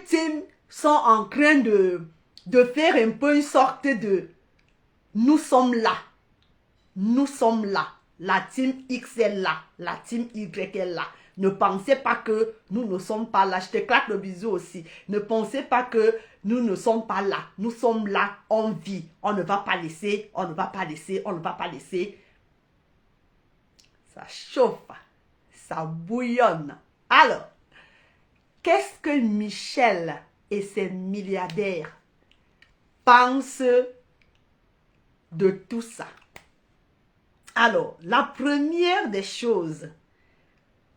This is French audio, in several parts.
teams sont en train de faire un peu une sorte de nous sommes là. Nous sommes là. La team X est là. La team Y est là. Ne pensez pas que nous ne sommes pas là. Je te claque le bisou aussi. Ne pensez pas que nous ne sommes pas là. Nous sommes là. On vit. On ne va pas laisser. On ne va pas laisser. On ne va pas laisser. Ça chauffe. Ça bouillonne. Alors, qu'est-ce que Michel et ses milliardaires pensent de tout ça? Alors, la première des choses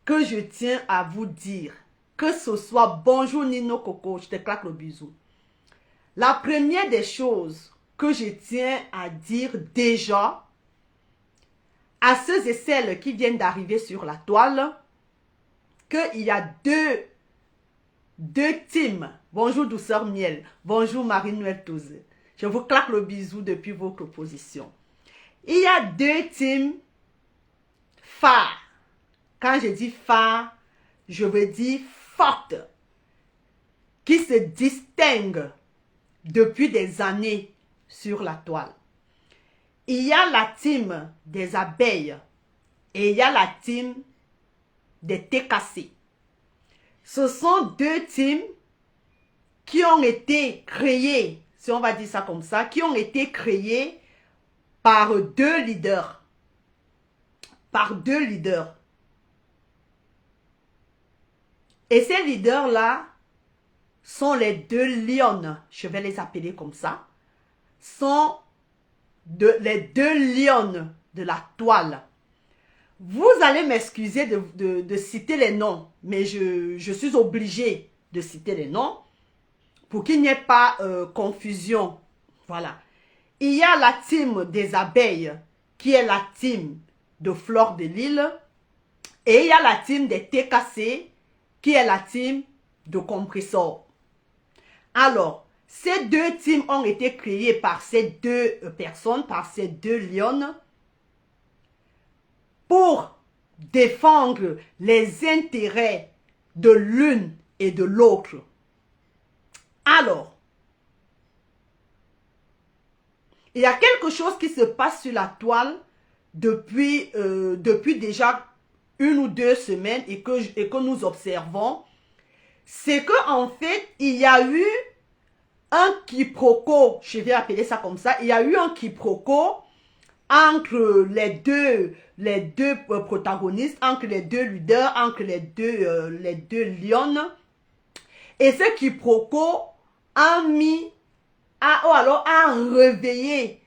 que je tiens à vous dire, que ce soit bonjour Nino Coco, je te claque le bisou. La première des choses que je tiens à dire déjà à ceux et celles qui viennent d'arriver sur la toile, qu'il y a deux teams. Bonjour douceur miel, bonjour Marie-Noël Touze. Je vous claque le bisou depuis votre position. Il y a deux teams phares. Quand je dis phare, je veux dire fortes, qui se distinguent depuis des années sur la toile. Il y a la team des abeilles et il y a la team des TKC. Ce sont deux teams qui ont été créés, si on va dire ça comme ça, qui ont été créés par deux leaders. Par deux leaders. Et ces leaders-là sont les deux lions, je vais les appeler comme ça, sont les deux lions de la toile. Vous allez m'excuser de citer les noms, mais je suis obligée de citer les noms pour qu'il n'y ait pas confusion. Voilà. Il y a la team des abeilles, qui est la team de Fleur de Lille, et il y a la team des TKC, qui est la team de Compressor. Alors, ces deux teams ont été créés par ces deux personnes, par ces deux lions, pour défendre les intérêts de l'une et de l'autre. Alors, il y a quelque chose qui se passe sur la toile depuis déjà 1 ou 2 semaines et que nous observons. C'est qu'en fait, il y a eu un quiproquo, je vais appeler ça comme ça, il y a eu un quiproquo entre les deux protagonistes, entre les deux leaders, entre les deux lions. Et ce quiproquo a réveillé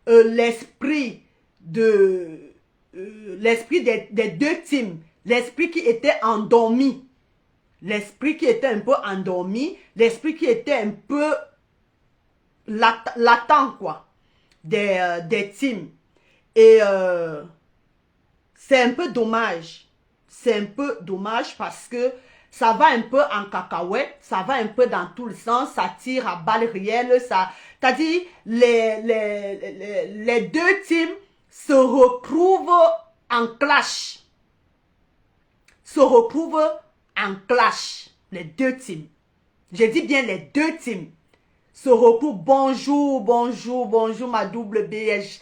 l'esprit des deux teams, l'esprit qui était endormi. L'esprit qui était un peu endormi, l'esprit qui était un peu latent, quoi, des teams. Et c'est un peu dommage. C'est un peu dommage parce que ça va un peu en cacahuète, ça va un peu dans tout le sens, ça tire à balles réelles, c'est-à-dire les deux teams se retrouvent en clash. Les deux teams. Je dis bien les deux teams. Se retrouvent. Bonjour ma double BS.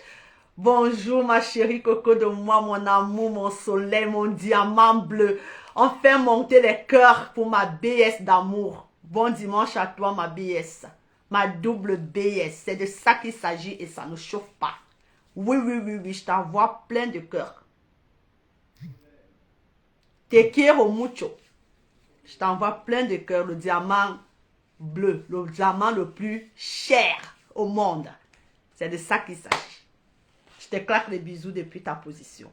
Bonjour ma chérie coco de moi, mon amour, mon soleil, mon diamant bleu. On fait monter les cœurs pour ma BS d'amour. Bon dimanche à toi ma BS. Ma double BS. C'est de ça qu'il s'agit et ça ne chauffe pas. Oui, je t'envoie plein de cœurs. Te quiero mucho. Je t'envoie plein de cœurs, le diamant bleu, le diamant le plus cher au monde. C'est de ça qu'il s'agit. Je te claque les bisous depuis ta position.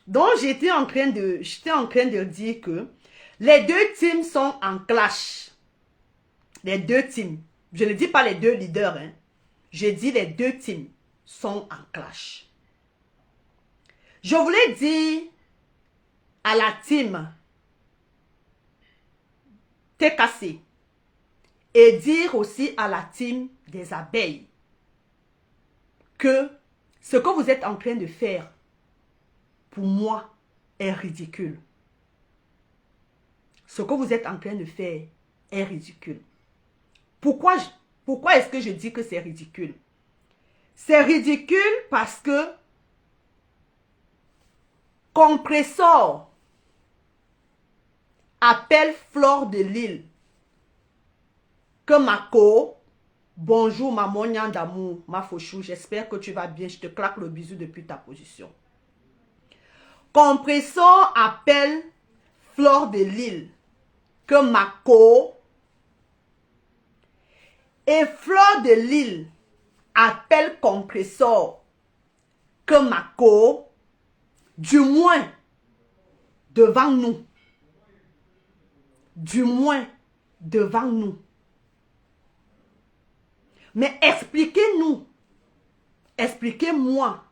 Donc, j'étais en train de dire que les deux teams sont en clash. Les deux teams. Je ne dis pas les deux leaders. Hein. Je dis les deux teams sont en clash. Je voulais dire à la team TKC et dire aussi à la team des abeilles que ce que vous êtes en train de faire pour moi est ridicule. Ce que vous êtes en train de faire est ridicule. Pourquoi est-ce que je dis que c'est ridicule? C'est ridicule parce que Compressor appelle Flore de Lille que Mako, bonjour ma mognant d'amour, ma fauchou, j'espère que tu vas bien, je te claque le bisou depuis ta position. Compressor appelle Flore de Lille que Mako et Flore de Lille appelle Compressor que Mako, du moins devant nous. Du moins devant nous. Mais expliquez-nous. Expliquez-moi.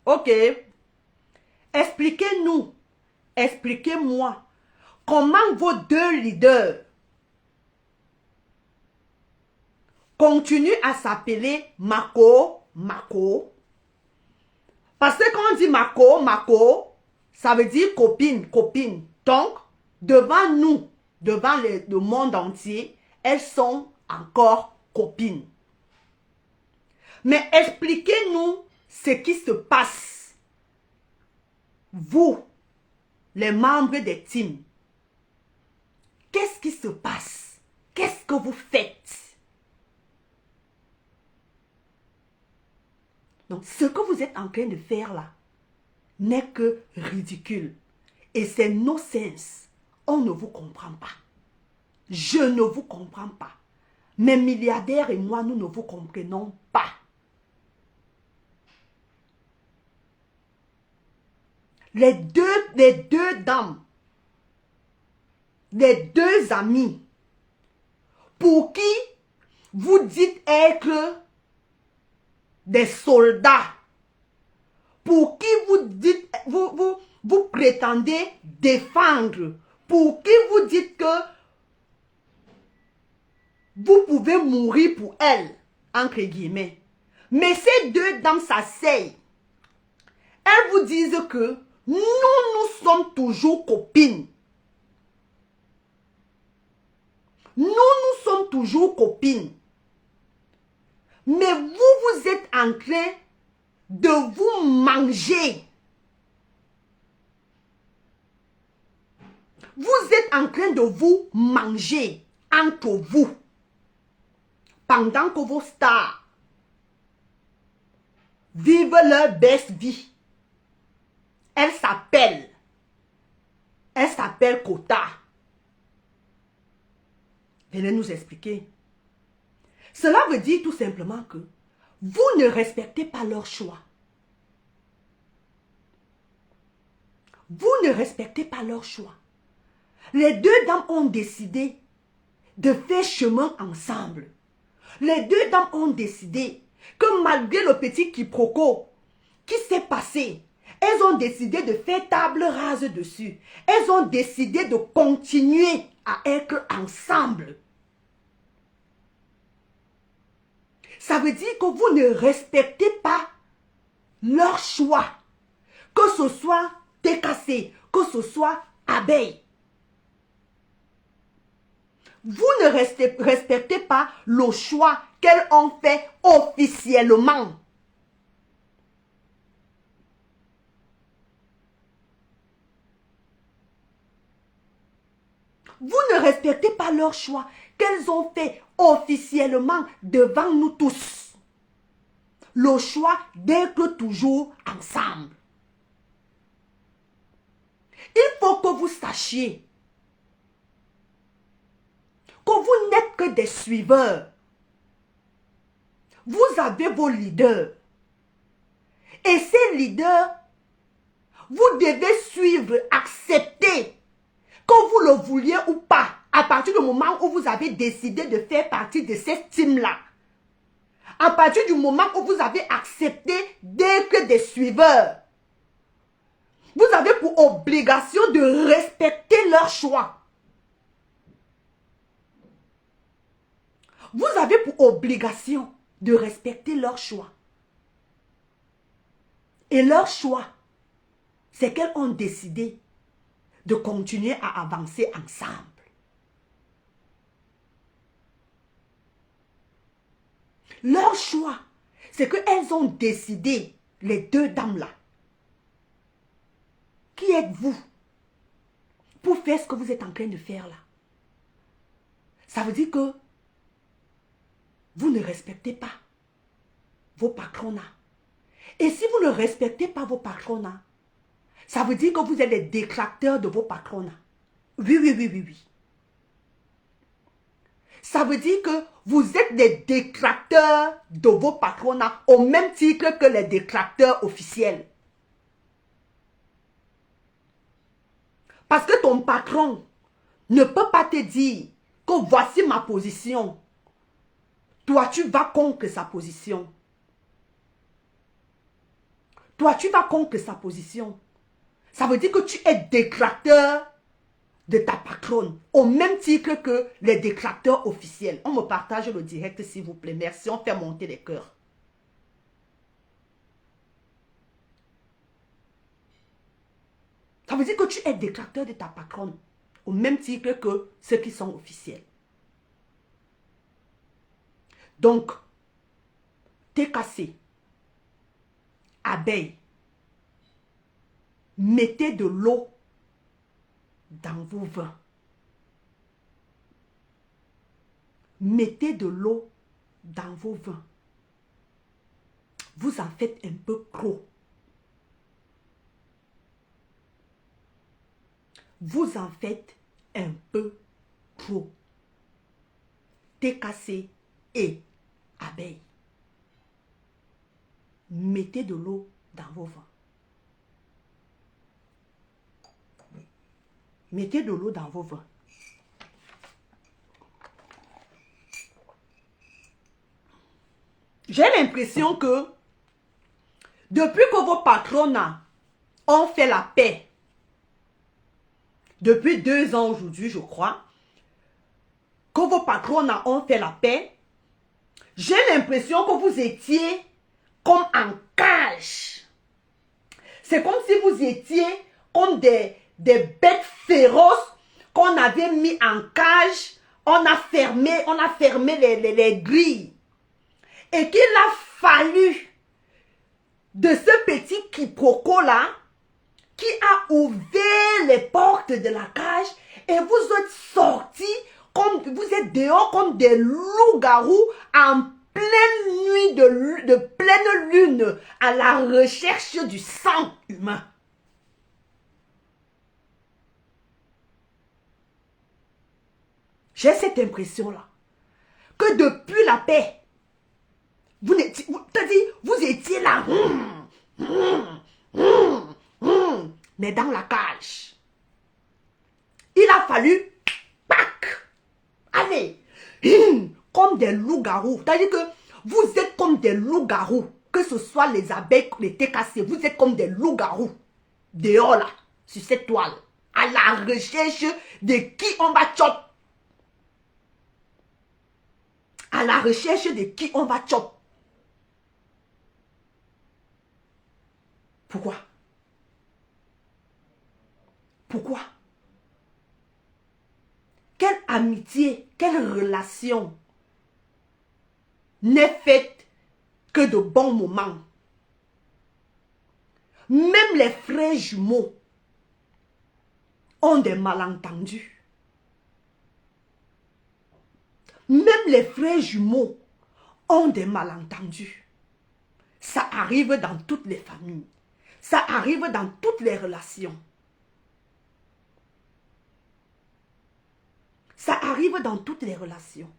Ok. Expliquez-nous. Expliquez-moi. Comment vos deux leaders continuent à s'appeler Mako, Mako. Parce que quand on dit Mako, Mako, ça veut dire copine, copine. Donc, devant nous, devant le monde entier, elles sont encore copines. Mais expliquez-nous ce qui se passe. Vous, les membres des teams, qu'est-ce qui se passe? Qu'est-ce que vous faites? Donc, ce que vous êtes en train de faire là n'est que ridicule. Et c'est no sense. On ne vous comprend pas. Je ne vous comprends pas. Mes milliardaires et moi, nous ne vous comprenons pas. Les deux dames, les deux amis, pour qui vous dites être des soldats, pour qui vous dites, vous prétendez défendre, pour qui vous dites que vous pouvez mourir pour elles, entre guillemets. Mais ces deux dames s'asseyent. Elles vous disent que nous sommes toujours copines. Nous sommes toujours copines. Mais vous êtes en train de vous manger. Vous êtes en train de vous manger entre vous. Pendant que vos stars vivent leur best vie. Elle s'appelle Kota. Venez nous expliquer. Cela veut dire tout simplement que vous ne respectez pas leur choix. Vous ne respectez pas leur choix. Les deux dames ont décidé de faire chemin ensemble. Les deux dames ont décidé que malgré le petit quiproquo qui s'est passé, elles ont décidé de faire table rase dessus. Elles ont décidé de continuer à être ensemble. Ça veut dire que vous ne respectez pas leur choix. Que ce soit TKC, que ce soit Abeille. Vous ne respectez pas le choix qu'elles ont fait officiellement. Vous ne respectez pas leur choix qu'elles ont fait officiellement devant nous tous. Le choix d'être toujours ensemble. Il faut que vous sachiez que vous n'êtes que des suiveurs. Vous avez vos leaders. Et ces leaders, vous devez suivre, accepter, que vous le vouliez ou pas, à partir du moment où vous avez décidé de faire partie de cette team-là. À partir du moment où vous avez accepté d'être des suiveurs. Vous avez pour obligation de respecter leur choix. Vous avez pour obligation de respecter leur choix. Et leur choix, c'est qu'elles ont décidé de continuer à avancer ensemble. Leur choix, c'est qu'elles ont décidé, les deux dames-là. Qui êtes-vous pour faire ce que vous êtes en train de faire là? Ça veut dire que vous ne respectez pas vos patronats. Et si vous ne respectez pas vos patronats, ça veut dire que vous êtes les détracteurs de vos patronats. Oui, oui, oui, oui, oui. Ça veut dire que vous êtes des détracteurs de vos patronats au même titre que les détracteurs officiels. Parce que ton patron ne peut pas te dire que voici ma position. Toi, tu vas contre sa position. Toi, tu vas contre sa position. Ça veut dire que tu es détracteur de ta patronne, au même titre que les détracteurs officiels. On me partage le direct, s'il vous plaît. Merci, on fait monter les cœurs. Ça veut dire que tu es détracteur de ta patronne, au même titre que ceux qui sont officiels. Donc, t'es cassé. Abeille, mettez de l'eau dans vos vins. Mettez de l'eau dans vos vins. Vous en faites un peu trop. Vous en faites un peu trop. Thé cassé et abeille. Mettez de l'eau dans vos vins. Mettez de l'eau dans vos vins. J'ai l'impression que depuis que vos patrons ont fait la paix, depuis 2 ans aujourd'hui, je crois, que vos patrons ont fait la paix, j'ai l'impression que vous étiez comme en cage. C'est comme si vous étiez comme des bêtes féroces qu'on avait mis en cage. On a fermé les grilles. Et qu'il a fallu de ce petit quiproquo là qui a ouvert les portes de la cage et vous êtes sortis comme vous êtes dehors comme des loups-garous en pleine nuit de pleine lune à la recherche du sang humain. J'ai cette impression-là que depuis la paix, vous étiez là, mais dans la cage. Il a fallu, pac, allez, comme des loups-garous. C'est-à-dire que vous êtes comme des loups-garous, que ce soit les abeilles, les thés cassés, vous êtes comme des loups-garous, dehors là, sur cette toile, à la recherche de qui on va chop. À la recherche de qui on va chop. Pourquoi? Pourquoi? Quelle amitié, quelle relation n'est faite que de bons moments? Même les frères jumeaux ont des malentendus. Même les frères jumeaux ont des malentendus. Ça arrive dans toutes les familles. Ça arrive dans toutes les relations. Ça arrive dans toutes les relations.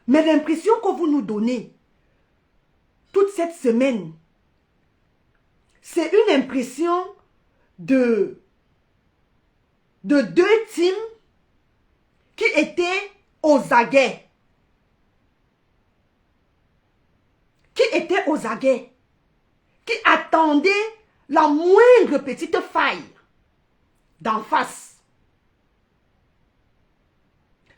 Mais l'impression que vous nous donnez toute cette semaine, c'est une impression de deux teams qui étaient aux aguets. Qui étaient aux aguets. Qui attendaient la moindre petite faille d'en face.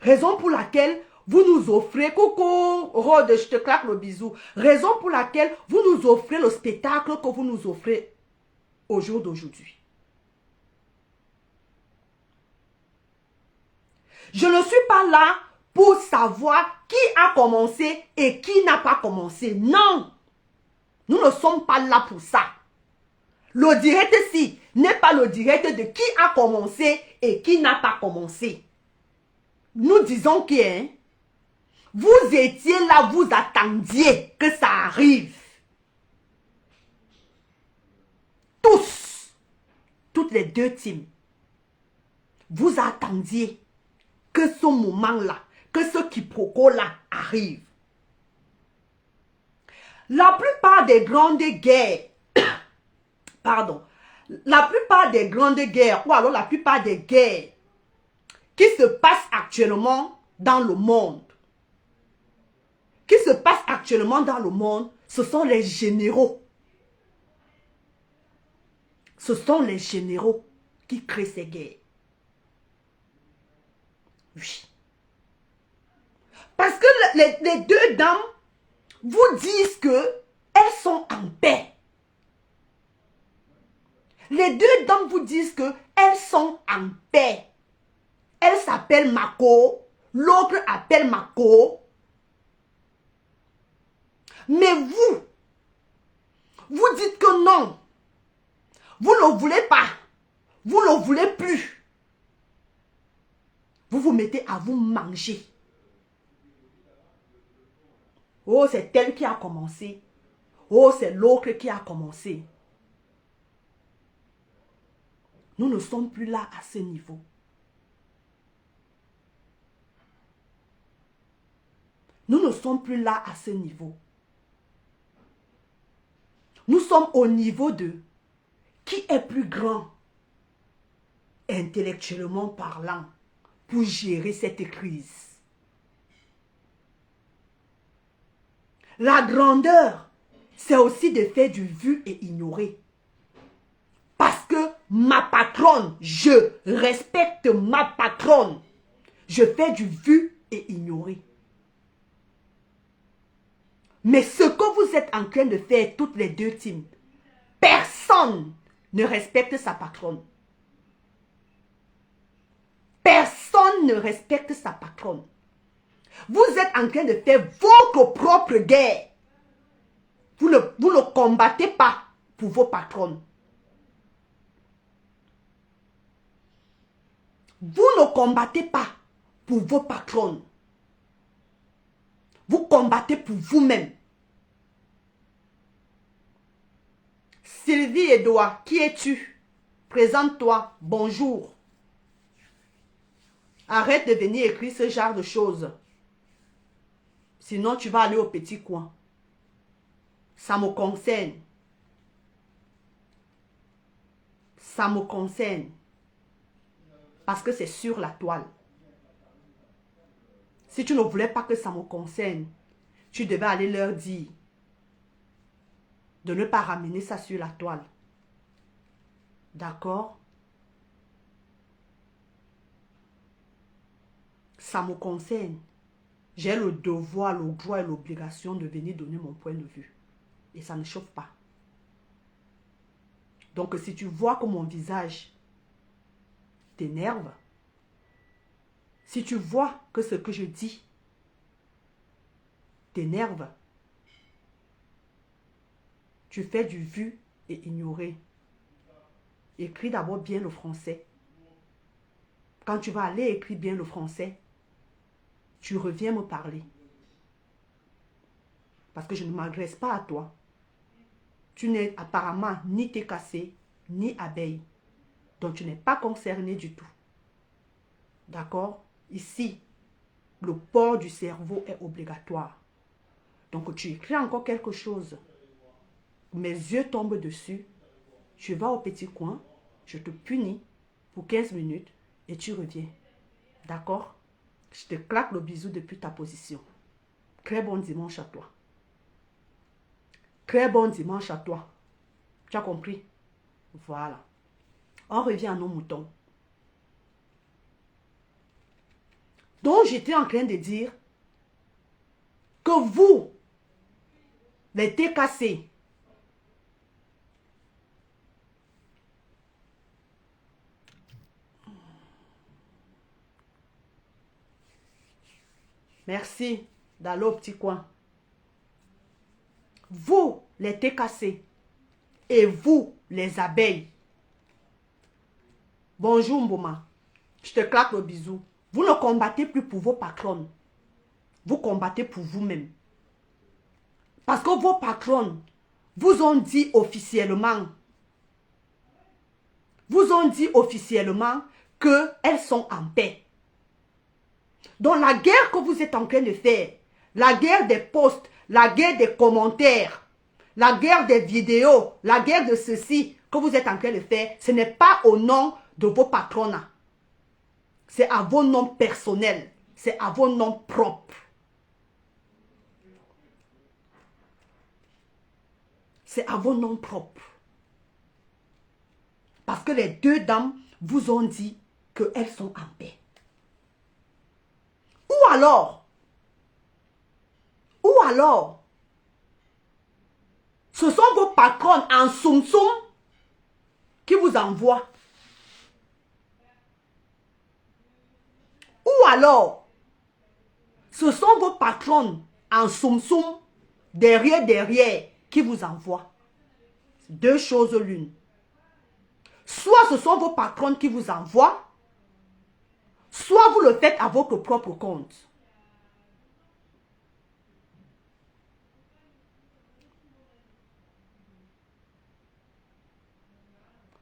Raison pour laquelle vous nous offrez, coucou, Rode, je te claque le bisou. Raison pour laquelle vous nous offrez le spectacle que vous nous offrez au jour d'aujourd'hui. Je ne suis pas là pour savoir qui a commencé et qui n'a pas commencé. Non. Nous ne sommes pas là pour ça. Le direct-ci n'est pas le direct de qui a commencé et qui n'a pas commencé. Nous disons que hein, vous étiez là, vous attendiez que ça arrive. Tous, toutes les deux teams, vous attendiez que ce moment-là, que ce quiproquo-là arrive. La plupart des grandes guerres, pardon, la plupart des grandes guerres, ou alors la plupart des guerres qui se passent actuellement dans le monde, ce sont les généraux. Ce sont les généraux qui créent ces guerres. Oui. Parce que les deux dames vous disent qu'elles sont en paix. Les deux dames vous disent qu'elles sont en paix. Elle s'appelle Mako, l'autre appelle Mako. Mais vous dites que non. Vous ne voulez pas. Vous ne voulez plus. Vous vous mettez à vous manger. Oh, c'est elle qui a commencé. Oh, c'est l'autre qui a commencé. Nous ne sommes plus là à ce niveau. Nous ne sommes plus là à ce niveau. Nous sommes au niveau de qui est plus grand, intellectuellement parlant, pour gérer cette crise. La grandeur, c'est aussi de faire du vu et ignorer. Parce que ma patronne, je respecte ma patronne. Je fais du vu et ignorer. Mais ce que vous êtes en train de faire, toutes les deux teams, personne ne respecte sa patronne. Personne ne respecte sa patronne. Vous êtes en train de faire votre propre guerre. Vous ne combattez pas pour vos patronnes. Vous ne combattez pas pour vos patronnes. Vous combattez pour vous-même. Sylvie Edouard, qui es-tu? Présente-toi. Bonjour. Arrête de venir écrire ce genre de choses. Sinon, tu vas aller au petit coin. Ça me concerne. Ça me concerne. Parce que c'est sur la toile. Si tu ne voulais pas que ça me concerne, tu devais aller leur dire de ne pas ramener ça sur la toile. D'accord? Ça me concerne. J'ai le devoir, le droit et l'obligation de venir donner mon point de vue. Et ça ne chauffe pas. Donc si tu vois que mon visage t'énerve, si tu vois que ce que je dis t'énerve, tu fais du vu et ignorer. Écris d'abord bien le français. Quand tu vas aller écrire bien le français, tu reviens me parler. Parce que je ne m'adresse pas à toi. Tu n'es apparemment ni thé cassé, ni abeille. Donc tu n'es pas concerné du tout. D'accord? Ici, le port du cerveau est obligatoire. Donc tu écris encore quelque chose. Mes yeux tombent dessus. Tu vas au petit coin. Je te punis pour 15 minutes et tu reviens. D'accord? Je te claque le bisou depuis ta position. Très bon dimanche à toi. Très bon dimanche à toi. Tu as compris? Voilà. On revient à nos moutons. Donc, j'étais en train de dire que vous, les TKC, Merci. Dans le petit coin. Vous, les TKC. Et vous, les abeilles. Bonjour, Mboma. Je te claque le bisou. Vous ne combattez plus pour vos patrons. Vous combattez pour vous-même. Parce que vos patrons vous ont dit officiellement qu'elles sont en paix. Donc la guerre que vous êtes en train de faire, la guerre des posts, la guerre des commentaires, la guerre des vidéos, la guerre de ceci que vous êtes en train de faire, ce n'est pas au nom de vos patrons. C'est à vos noms personnels. C'est à vos noms propres. C'est à vos noms propres. Parce que les deux dames vous ont dit qu'elles sont en paix. Ou alors, ce sont vos patrons en soum-soum qui vous envoient. Ou alors, ce sont vos patrons en soum-soum, derrière, qui vous envoient. Deux choses l'une. Soit ce sont vos patrons qui vous envoient, soit vous le faites à votre propre compte.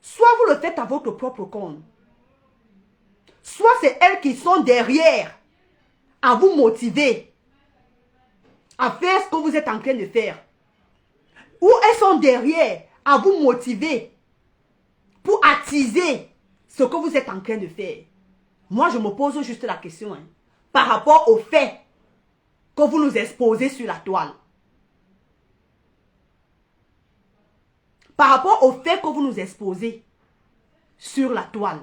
Soit vous le faites à votre propre compte. Soit c'est elles qui sont derrière à vous motiver à faire ce que vous êtes en train de faire. Ou elles sont derrière à vous motiver pour attiser ce que vous êtes en train de faire. Moi, je me pose juste la question par rapport au fait que vous nous exposez sur la toile. Par rapport au fait que vous nous exposez sur la toile.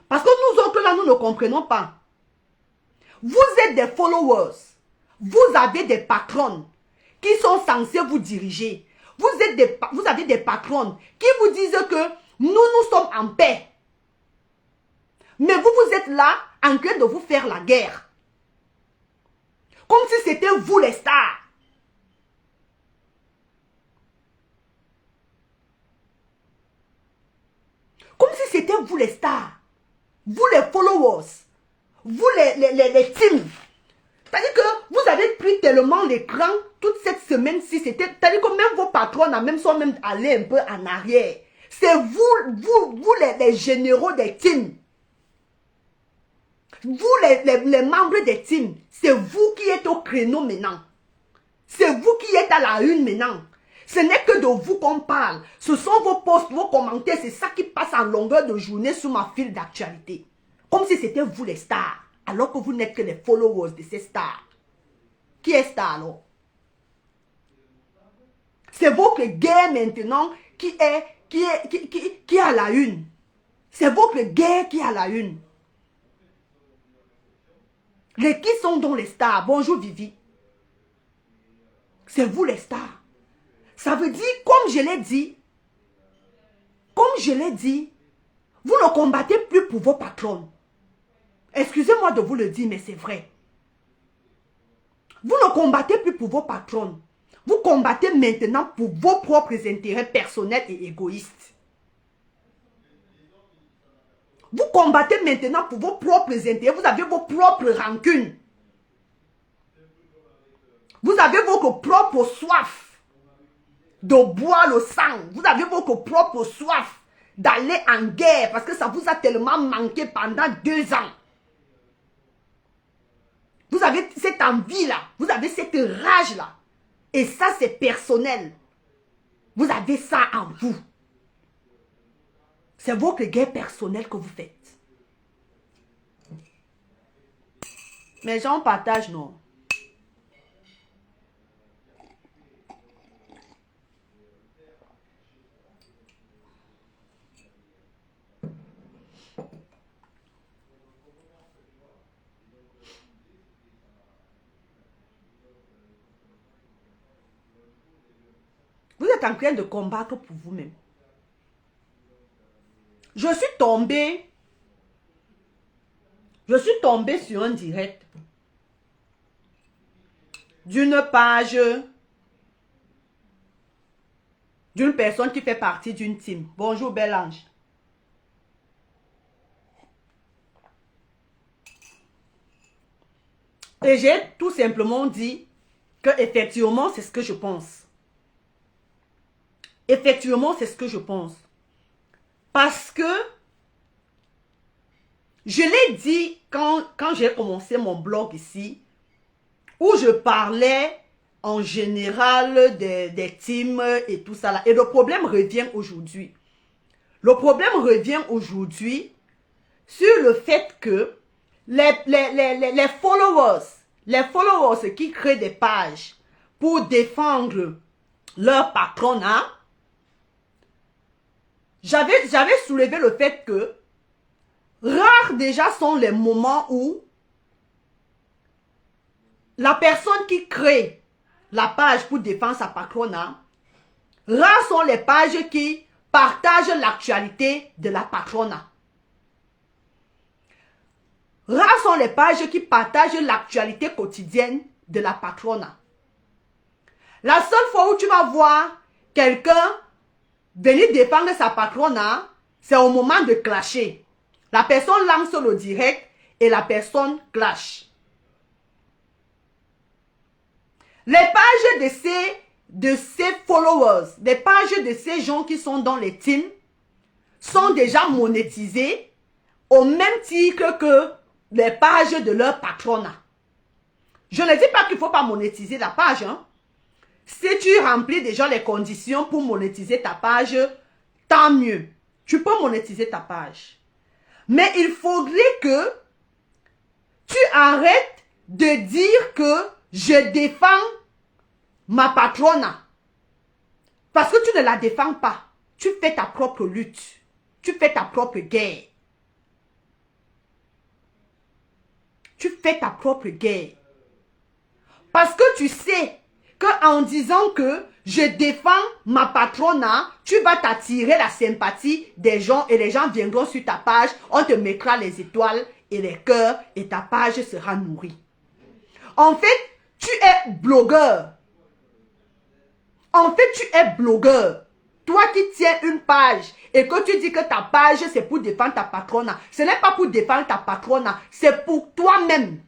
Parce que nous autres là, nous ne comprenons pas. Vous êtes des followers. Vous avez des patrons qui sont censés vous diriger. Vous avez des patrons qui vous disent que nous sommes en paix. Mais vous êtes là en train de vous faire la guerre. Comme si c'était vous les stars. Comme si c'était vous les stars. Vous les followers. Vous les teams. C'est-à-dire que vous avez pris tellement l'écran toute cette semaine-ci. C'est-à-dire que même vos patrons sont même allés un peu en arrière. C'est vous les généraux des teams. Vous les membres des teams. C'est vous qui êtes au créneau maintenant. C'est vous qui êtes à la une maintenant. Ce n'est que de vous qu'on parle. Ce sont vos posts, vos commentaires. C'est ça qui passe en longueur de journée sur ma file d'actualité. Comme si c'était vous les stars. Alors que vous n'êtes que les followers de ces stars. Qui est star alors? C'est votre guerre maintenant qui est à la une. C'est votre guerre qui est à la une. Les qui sont donc les stars? Bonjour Vivi. C'est vous les stars. Ça veut dire, comme je l'ai dit, vous ne combattez plus pour vos patrons. Excusez-moi de vous le dire, mais c'est vrai. Vous ne combattez plus pour vos patrons. Vous combattez maintenant pour vos propres intérêts personnels et égoïstes. Vous combattez maintenant pour vos propres intérêts. Vous avez vos propres rancunes. Vous avez votre propre soif de boire le sang. Vous avez votre propre soif d'aller en guerre parce que ça vous a tellement manqué pendant 2 ans. Vous avez cette envie-là. Vous avez cette rage-là. Et ça, c'est personnel. Vous avez ça en vous. C'est votre guerre personnelle que vous faites. Mais j'en partage, non. Vous êtes en train de combattre pour vous-même. Je suis tombée Je suis tombée sur un direct d'une page d'une personne qui fait partie d'une team. Bonjour, bel ange. Et j'ai tout simplement dit que effectivement, c'est ce que je pense. Effectivement, c'est ce que je pense. Parce que je l'ai dit quand j'ai commencé mon blog ici, où je parlais en général des teams et tout ça là. Et le problème revient aujourd'hui. Le problème revient aujourd'hui sur le fait que les followers qui créent des pages pour défendre leur patronat, j'avais soulevé le fait que rares déjà sont les moments où la personne qui crée la page pour défendre sa patronat, rares sont les pages qui partagent l'actualité de la patronat. Rares sont les pages qui partagent l'actualité quotidienne de la patronat. La seule fois où tu vas voir quelqu'un venir défendre sa patronat, c'est au moment de clasher. La personne lance le direct et la personne clash. Les pages de ces followers, les pages de ces gens qui sont dans les teams sont déjà monétisées au même titre que les pages de leur patronat. Je ne dis pas qu'il ne faut pas monétiser la page. Hein. Si tu remplis déjà les conditions pour monétiser ta page, tant mieux. Tu peux monétiser ta page. Mais il faudrait que tu arrêtes de dire que je défends ma patronat. Parce que tu ne la défends pas. Tu fais ta propre lutte. Tu fais ta propre guerre. Tu fais ta propre guerre. Parce que tu sais qu'en disant que je défends ma patronat, tu vas t'attirer la sympathie des gens et les gens viendront sur ta page, on te mettra les étoiles et les cœurs et ta page sera nourrie. En fait, tu es blogueur. En fait, tu es blogueur. Toi qui tiens une page et que tu dis que ta page c'est pour défendre ta patronat. Ce n'est pas pour défendre ta patronat, c'est pour toi-même.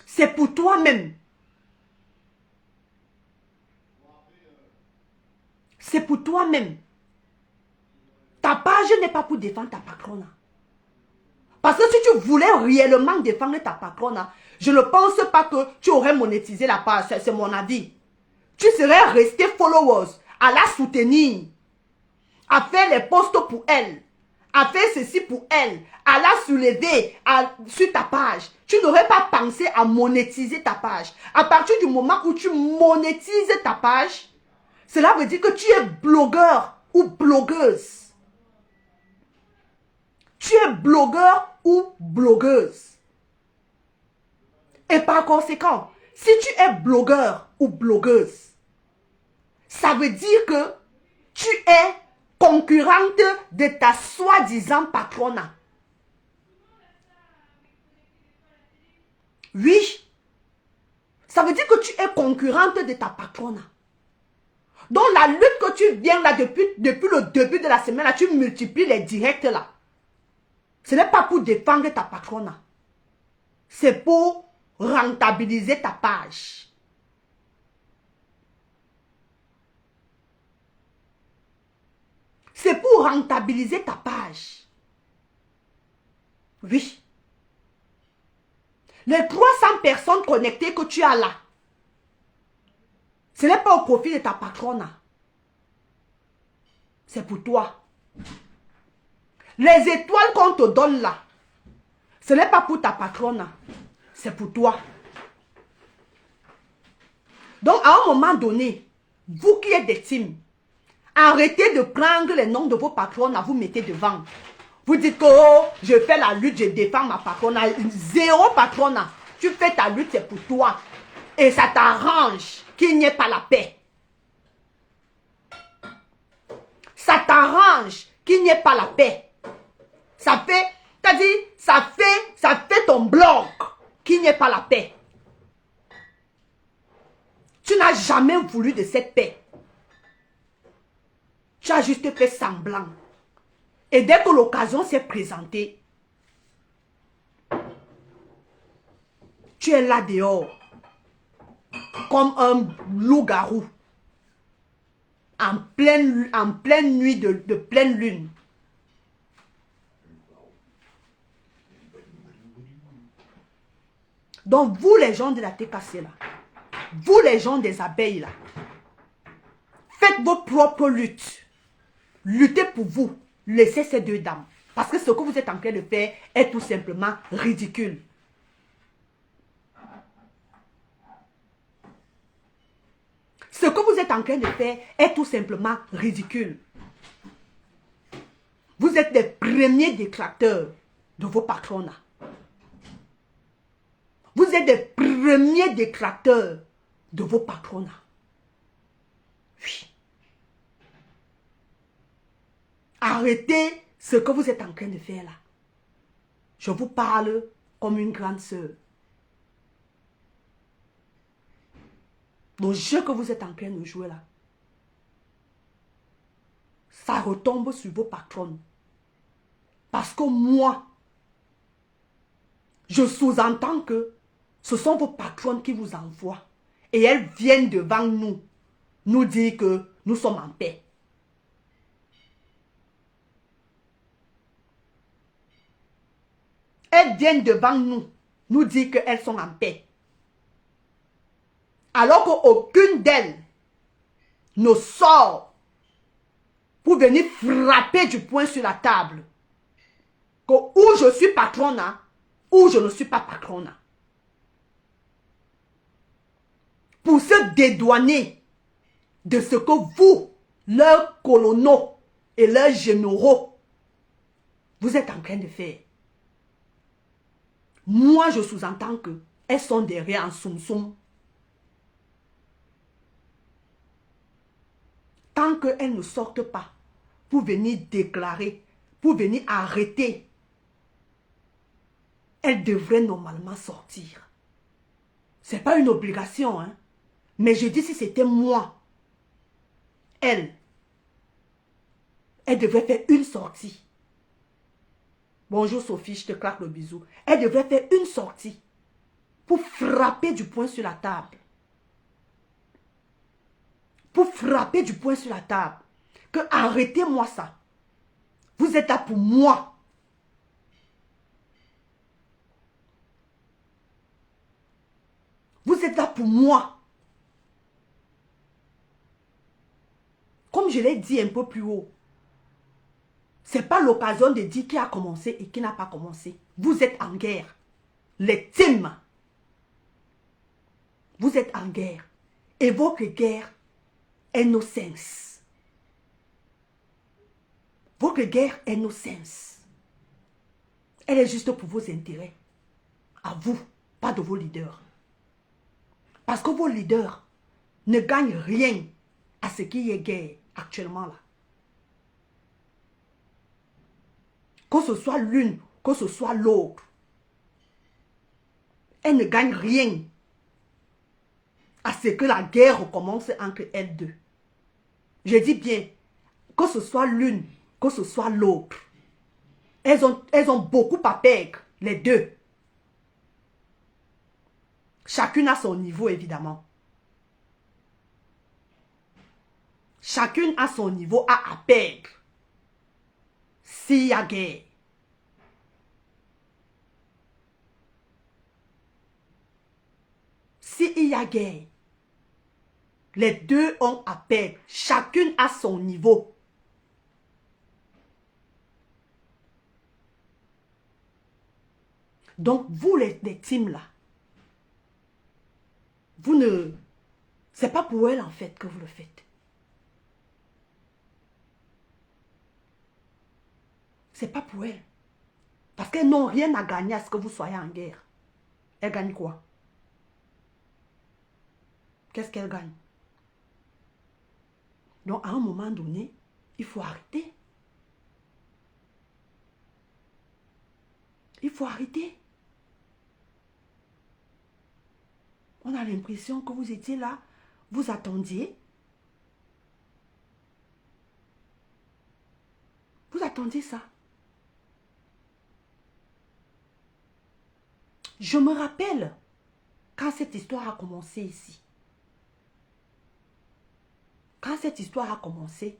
C'est pour toi-même. C'est pour toi-même. Ta page n'est pas pour défendre ta patronat. Parce que si tu voulais réellement défendre ta patronat, je ne pense pas que tu aurais monétisé la page. C'est mon avis. Tu serais resté followers, à la soutenir, à faire les posts pour elle, à faire ceci pour elle, à la soulever sur ta page. Tu n'aurais pas pensé à monétiser ta page. À partir du moment où tu monétises ta page, cela veut dire que tu es blogueur ou blogueuse. Tu es blogueur ou blogueuse. Et par conséquent, si tu es blogueur ou blogueuse, ça veut dire que tu es concurrente de ta soi-disant patronat. Oui. Ça veut dire que tu es concurrente de ta patronat. Donc la lutte que tu viens là depuis le début de la semaine, là, tu multiplies les directs là. Ce n'est pas pour défendre ta patronat. C'est pour rentabiliser ta page. C'est pour rentabiliser ta page. Oui. Les 300 personnes connectées que tu as là, ce n'est pas au profit de ta patronat. C'est pour toi. Les étoiles qu'on te donne là, ce n'est pas pour ta patronat. C'est pour toi. Donc, à un moment donné, vous qui êtes des teams, arrêtez de prendre les noms de vos patronats, vous mettez devant. Vous dites que oh, je fais la lutte, je défends ma patronat. Zéro patronat. Tu fais ta lutte, c'est pour toi. Et ça t'arrange qu'il n'y ait pas la paix. Ça t'arrange qu'il n'y ait pas la paix. Ça ton blog qu'il n'y ait pas la paix. Tu n'as jamais voulu de cette paix. Tu as juste fait semblant. Et dès que l'occasion s'est présentée, tu es là dehors, comme un loup-garou, en pleine nuit de pleine lune. Donc, vous les gens de la TKC là, vous les gens des abeilles là, faites vos propres luttes. Luttez pour vous. Laissez ces deux dames. Parce que ce que vous êtes en train de faire est tout simplement ridicule. Ce que vous êtes en train de faire est tout simplement ridicule. Vous êtes les premiers détracteurs de vos patrons. Vous êtes les premiers détracteurs de vos patrons. Oui. Arrêtez ce que vous êtes en train de faire là. Je vous parle comme une grande sœur. Le jeu que vous êtes en train de jouer là, ça retombe sur vos patrons. Parce que moi, je sous-entends que ce sont vos patrons qui vous envoient. Et elles viennent devant nous dire que nous sommes en paix. Elles viennent devant nous dire qu'elles sont en paix. Alors qu'aucune d'elles ne sort pour venir frapper du poing sur la table. Que ou je suis patronne, ou je ne suis pas patronne. Pour se dédouaner de ce que vous, leurs colonaux et leurs généraux, vous êtes en train de faire. Moi, je sous-entends qu'elles sont derrière en soum-soum. Tant qu'elles ne sortent pas pour venir déclarer, pour venir arrêter, elles devraient normalement sortir. Ce n'est pas une obligation, hein. Mais je dis si c'était moi, elle devrait faire une sortie. Bonjour Sophie, je te claque le bisou. Elle devrait faire une sortie pour frapper du poing sur la table. Pour frapper du poing sur la table. Que arrêtez-moi ça. Vous êtes là pour moi. Vous êtes là pour moi. Comme je l'ai dit un peu plus haut. Ce n'est pas l'occasion de dire qui a commencé et qui n'a pas commencé. Vous êtes en guerre. Les teams. Vous êtes en guerre. Et votre guerre est no sense. Votre guerre est no sense. Elle est juste pour vos intérêts. À vous, pas de vos leaders. Parce que vos leaders ne gagnent rien à ce qui est guerre actuellement là. Que ce soit l'une, que ce soit l'autre. Elles ne gagnent rien à ce que la guerre recommence entre elles deux. Je dis bien, que ce soit l'une, que ce soit l'autre. Elles ont beaucoup à perdre, les deux. Chacune à son niveau, évidemment. Chacune à son niveau a à perdre. S'il y a guerre. S'il y a guerre, les deux ont à perdre. Chacune à son niveau. Donc, vous les teams là, vous ne... C'est pas pour elle en fait que vous le faites. C'est pas pour elles. Parce qu'elles n'ont rien à gagner à ce que vous soyez en guerre. Elles gagnent quoi? Qu'est-ce qu'elles gagnent? Donc, à un moment donné, il faut arrêter. Il faut arrêter. On a l'impression que vous étiez là, vous attendiez. Vous attendiez ça. Je me rappelle quand cette histoire a commencé ici. Quand cette histoire a commencé,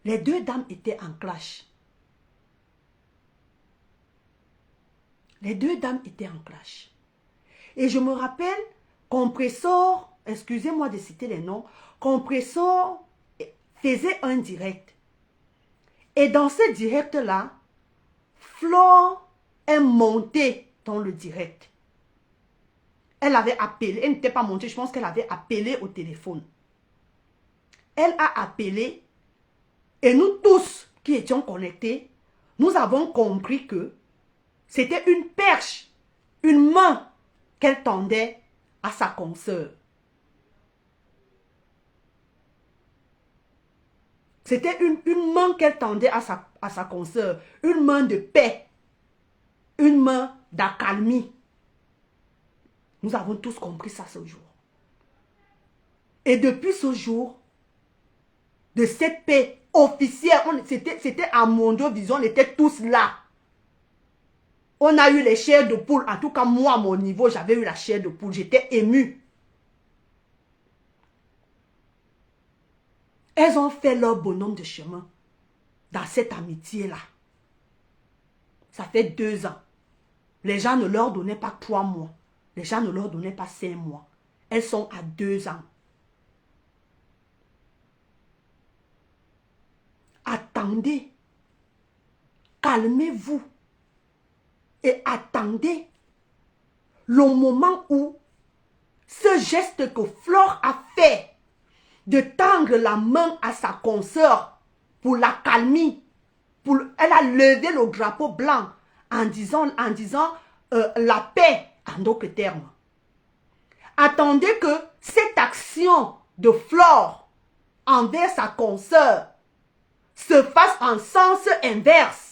les deux dames étaient en clash. Les deux dames étaient en clash. Et je me rappelle, Compressor, excusez-moi de citer les noms, Compressor faisait un direct. Et dans ce direct-là, Flore est montée dans le direct. Elle avait appelé, elle n'était pas montée, je pense qu'elle avait appelé au téléphone. Elle a appelé et nous tous qui étions connectés, nous avons compris que c'était une perche, une main qu'elle tendait à sa consoeur. C'était une main qu'elle tendait à sa consoeur, une main de paix, une main d'accalmie. Nous avons tous compris ça ce jour. Et depuis ce jour, de cette paix officielle, c'était à Mondo Vision, on était tous là. On a eu les chairs de poule. En tout cas, moi, à mon niveau, j'avais eu la chair de poule. J'étais émue. Elles ont fait leur bonhomme de chemin dans cette amitié-là. Ça fait 2 ans. Les gens ne leur donnaient pas 3 mois. Les gens ne leur donnaient pas 5 mois. Elles sont à 2 ans. Attendez. Calmez-vous. Et attendez le moment où ce geste que Flore a fait de tendre la main à sa consoeur pour la calmer, elle a levé le drapeau blanc en disant la paix en d'autres termes. Attendez que cette action de Flore envers sa consoeur se fasse en sens inverse.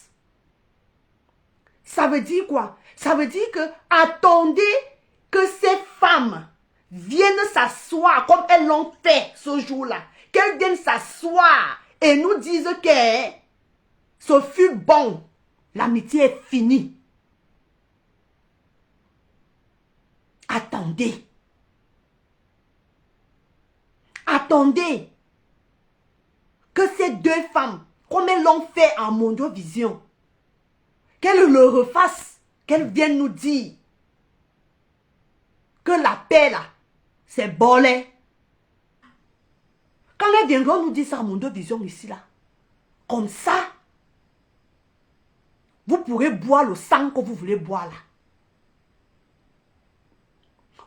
Ça veut dire quoi? Ça veut dire que attendez que ces femmes viennent s'asseoir comme elles l'ont fait ce jour-là. Qu'elles viennent s'asseoir et nous disent que ce fut bon. L'amitié est finie. Attendez. Attendez que ces 2 femmes, comme elles l'ont fait en Mondovision, qu'elles le refassent, qu'elles viennent nous dire que la paix là, c'est bolé. Quand elles viendront nous dire ça à Mondovision ici là, comme ça, vous pourrez boire le sang que vous voulez boire là.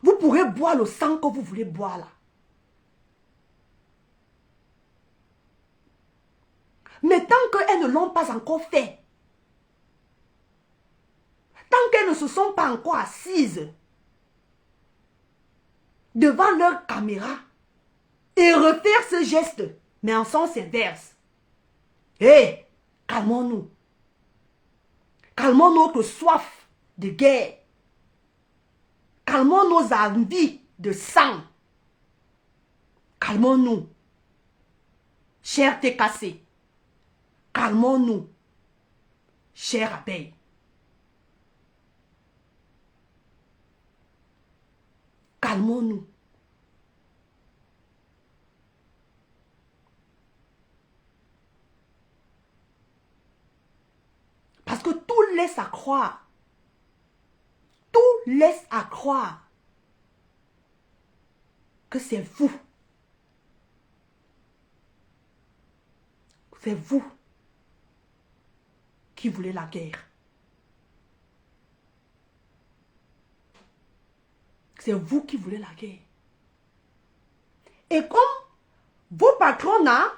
Vous pourrez boire le sang que vous voulez boire là. Mais tant qu'elles ne l'ont pas encore fait, tant qu'elles ne se sont pas encore assises devant leur caméra et refaire ce geste, mais en sens inverse. Hé, calmons-nous. Calmons notre soif de guerre. Calmons nos envies de sang. Calmons-nous. Cher TKC. Calmons-nous. Cher abeille. Calmons-nous. Parce que tout laisse à croire. Tout laisse à croire que c'est vous. C'est vous qui voulez la guerre. C'est vous qui voulez la guerre. Et comme vos patrons là,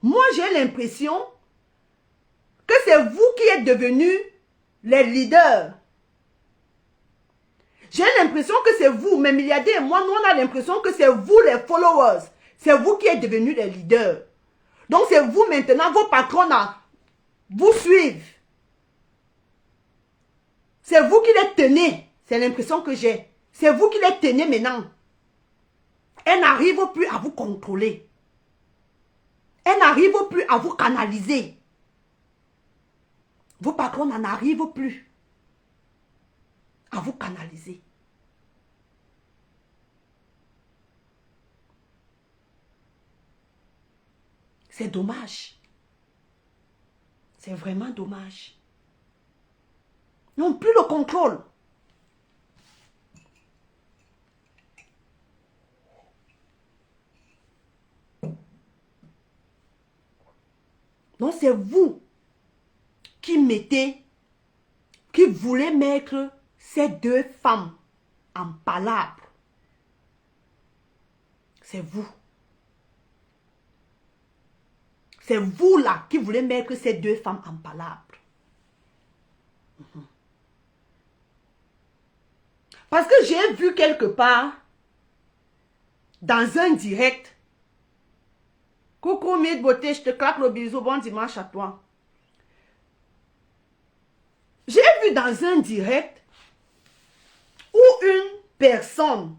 moi j'ai l'impression que c'est vous qui êtes devenus les leaders. J'ai l'impression que c'est vous, mes milliardaires et moi, nous on a l'impression que c'est vous les followers. C'est vous qui êtes devenus les leaders. Donc c'est vous maintenant, vos patrons là, vous suivent. C'est vous qui les tenez. C'est l'impression que j'ai. C'est vous qui les tenez maintenant. Elle n'arrive plus à vous contrôler. Elle n'arrive plus à vous canaliser. Vos patrons n'en arrivent plus à vous canaliser. C'est dommage. C'est vraiment dommage. Ils n'ont plus le contrôle. Donc c'est vous qui voulez mettre ces deux femmes en palabre. C'est vous. C'est vous là qui voulez mettre ces deux femmes en palabre. Parce que j'ai vu quelque part, dans un direct, coucou Mide Beauté, je te claque le bisou, bon dimanche à toi. J'ai vu dans un direct où une personne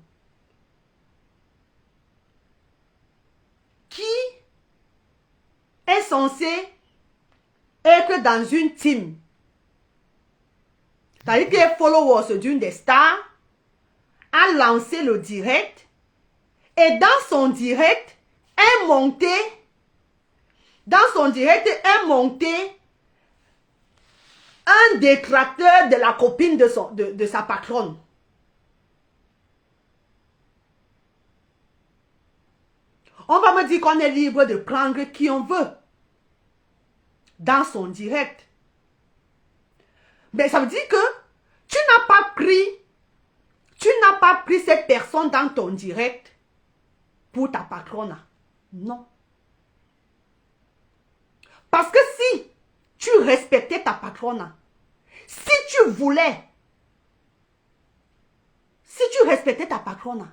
qui est censée être dans une team, c'est-à-dire qu'elle est followers d'une des stars, a lancé le direct et dans son direct est monté un détracteur de la copine de sa patronne. On va me dire qu'on est libre de prendre qui on veut dans son direct. Mais ça veut dire que tu n'as pas pris cette personne dans ton direct pour ta patronne. Non. Parce que si tu respectais ta patronne, si tu respectais ta patronne,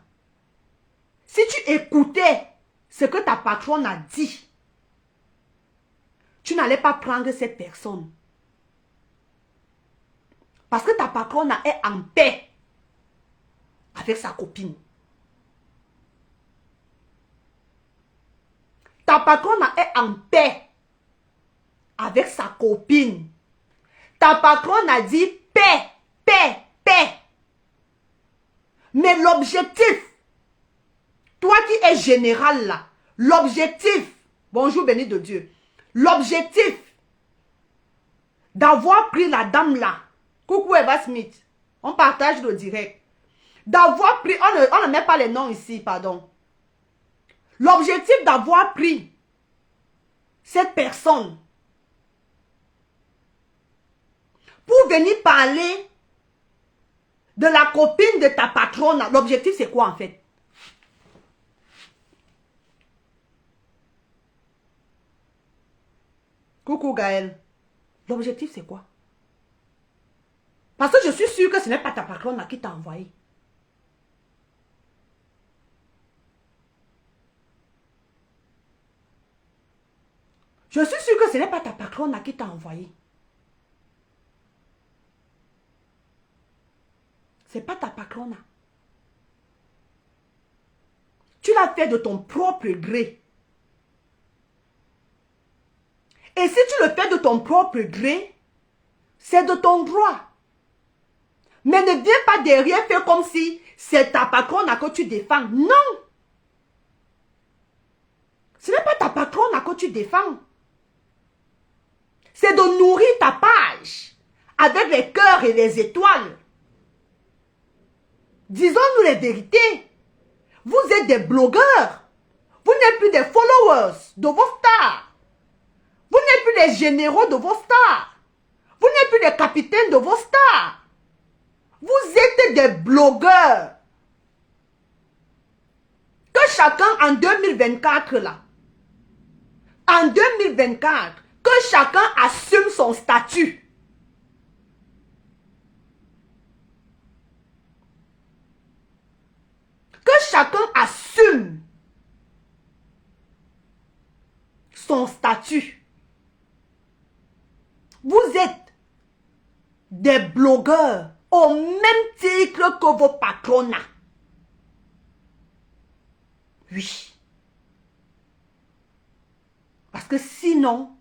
si tu écoutais ce que ta patronne a dit, tu n'allais pas prendre cette personne. Parce que ta patronne est en paix avec sa copine. Ta patronne est en paix avec sa copine. Ta patronne a dit paix, paix, paix. Mais l'objectif, toi qui es général là, l'objectif, bonjour béni de Dieu, l'objectif d'avoir pris la dame là, coucou Eva Smith, on partage le direct, d'avoir pris, on ne met pas les noms ici, pardon. L'objectif d'avoir pris cette personne pour venir parler de la copine de ta patronne, l'objectif c'est quoi en fait? Coucou Gaël, l'objectif c'est quoi? Parce que je suis sûre que ce n'est pas ta patronne qui t'a envoyé. Je suis sûre que ce n'est pas ta patronne qui t'a envoyé. Ce n'est pas ta patronne. Tu l'as fait de ton propre gré. Et si tu le fais de ton propre gré, c'est de ton droit. Mais ne viens pas derrière faire comme si c'est ta patronne que tu défends. Non. Ce n'est pas ta patronne que tu défends. C'est de nourrir ta page avec les cœurs et les étoiles. Disons-nous les vérités. Vous êtes des blogueurs. Vous n'êtes plus des followers de vos stars. Vous n'êtes plus les généraux de vos stars. Vous n'êtes plus les capitaines de vos stars. Vous êtes des blogueurs. Que chacun en 2024 là, en 2024, que chacun assume son statut. Que chacun assume son statut. Vous êtes des blogueurs au même titre que vos patrons. Oui. Parce que sinon,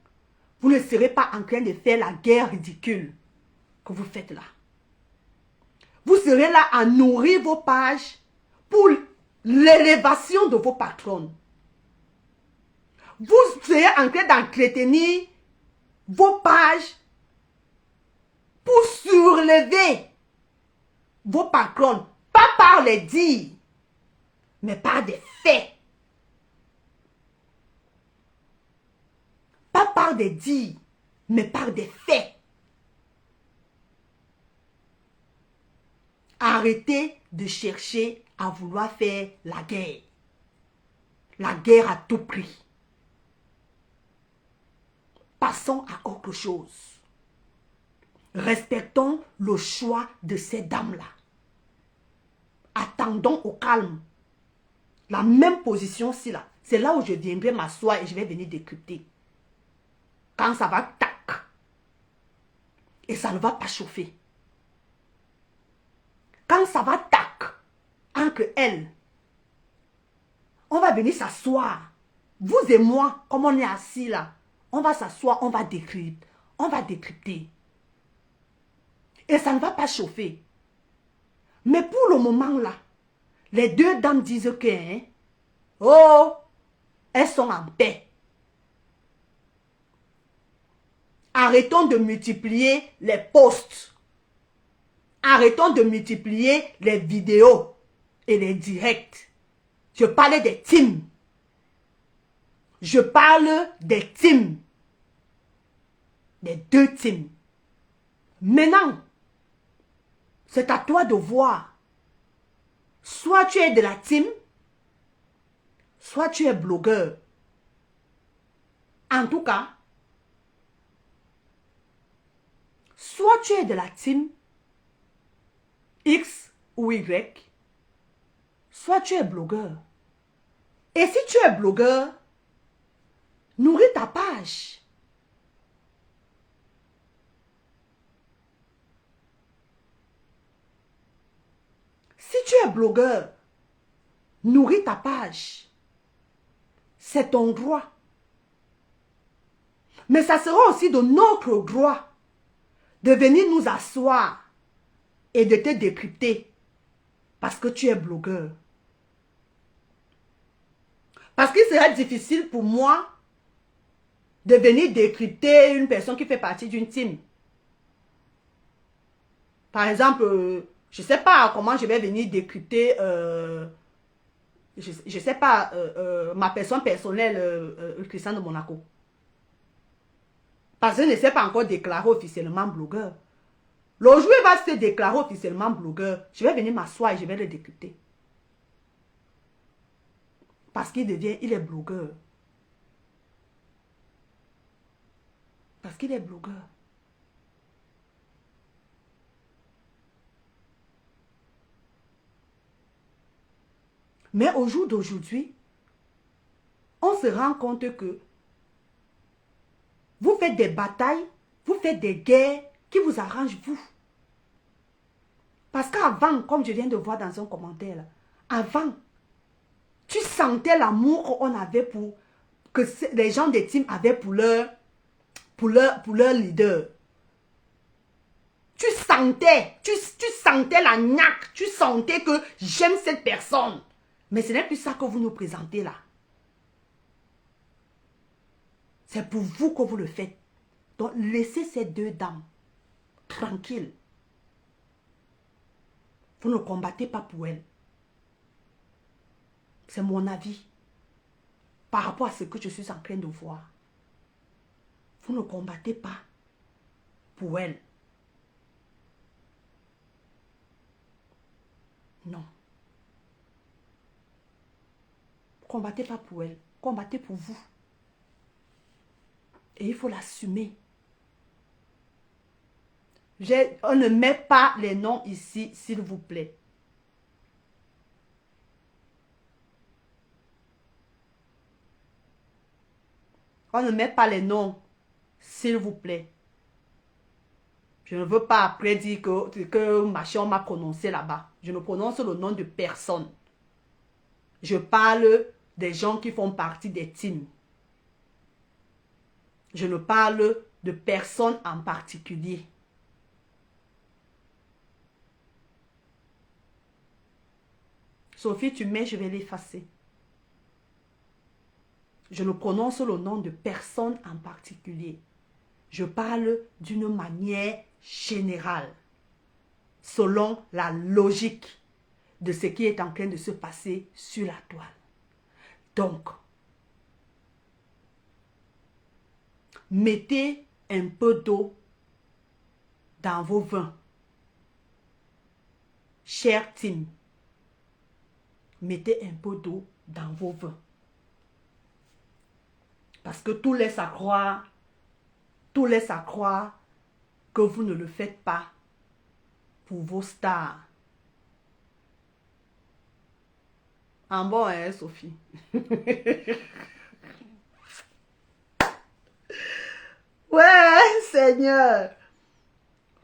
vous ne serez pas en train de faire la guerre ridicule que vous faites là. Vous serez là à nourrir vos pages pour l'élévation de vos patrons. Vous serez en train d'entretenir vos pages pour surlever vos patrons. Pas par les dires, mais par des faits. Pas par des dires, mais par des faits. Arrêtez de chercher à vouloir faire la guerre. La guerre à tout prix. Passons à autre chose. Respectons le choix de ces dames-là. Attendons au calme. La même position-ci là. C'est là où je viendrai m'asseoir et je vais venir décrypter. Quand ça va tac. Et ça ne va pas chauffer. Quand ça va tac. Entre elles. On va venir s'asseoir. Vous et moi, comme on est assis là. On va s'asseoir, on va décrypter. On va décrypter. Et ça ne va pas chauffer. Mais pour le moment là, les deux dames disent que, hein, oh, elles sont en paix. Arrêtons de multiplier les posts. Arrêtons de multiplier les vidéos et les directs. Je parlais des teams. Je parle des teams. Des deux teams. Maintenant, c'est à toi de voir. Soit tu es de la team, soit tu es blogueur. En tout cas, soit tu es de la team X ou Y, soit tu es blogueur. Et si tu es blogueur, nourris ta page. Si tu es blogueur, nourris ta page. C'est ton droit. Mais ça sera aussi de notre droit de venir nous asseoir et de te décrypter parce que tu es blogueur. Parce qu'il serait difficile pour moi de venir décrypter une personne qui fait partie d'une team. Par exemple, je ne sais pas comment je vais venir décrypter, je ne sais pas, ma personne personnelle, Christian de Monaco. Parce que je ne sais pas encore déclarer officiellement blogueur. Le jour où il va se déclarer officiellement blogueur, je vais venir m'asseoir et je vais le décrypter. Parce qu'il est blogueur. Parce qu'il est blogueur. Mais au jour d'aujourd'hui, on se rend compte que vous faites des batailles, vous faites des guerres qui vous arrangent vous. Parce qu'avant, comme je viens de voir dans un commentaire, là, avant, tu sentais l'amour qu'on avait que les gens des teams avaient pour leur leader. Tu sentais la niaque, tu sentais que j'aime cette personne. Mais ce n'est plus ça que vous nous présentez là. C'est pour vous que vous le faites. Donc, laissez ces deux dames tranquilles. Vous ne combattez pas pour elles. C'est mon avis. Par rapport à ce que je suis en train de voir. Vous ne combattez pas pour elles. Non. Combattez pas pour elles. Combattez pour vous. Et il faut l'assumer. On ne met pas les noms ici, s'il vous plaît. On ne met pas les noms, s'il vous plaît. Je ne veux pas après dire que machin m'a prononcé là-bas. Je ne prononce le nom de personne. Je parle des gens qui font partie des teams. Je ne parle de personne en particulier. Sophie, tu mets, je vais l'effacer. Je ne prononce le nom de personne en particulier. Je parle d'une manière générale, selon la logique de ce qui est en train de se passer sur la toile. Donc, mettez un peu d'eau dans vos vins. Cher team, mettez un peu d'eau dans vos vins. Parce que tout laisse à croire que vous ne le faites pas pour vos stars. En bon, hein, Sophie? Ouais, Seigneur.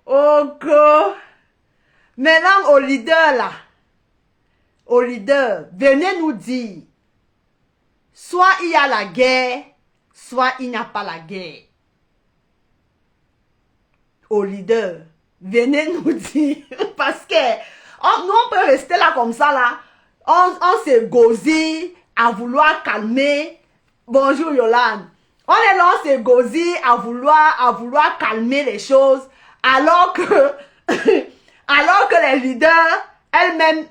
Oh, God. Maintenant, au leader, là. Au leader, venez nous dire. Soit il y a la guerre, soit il n'y a pas la guerre. Au leader, venez nous dire. Parce que nous, on peut rester là comme ça, là. On se gosille à vouloir calmer. Bonjour, Yolande. On est là, on se gosille à vouloir calmer les choses. Alors que, alors que les leaders, elles-mêmes,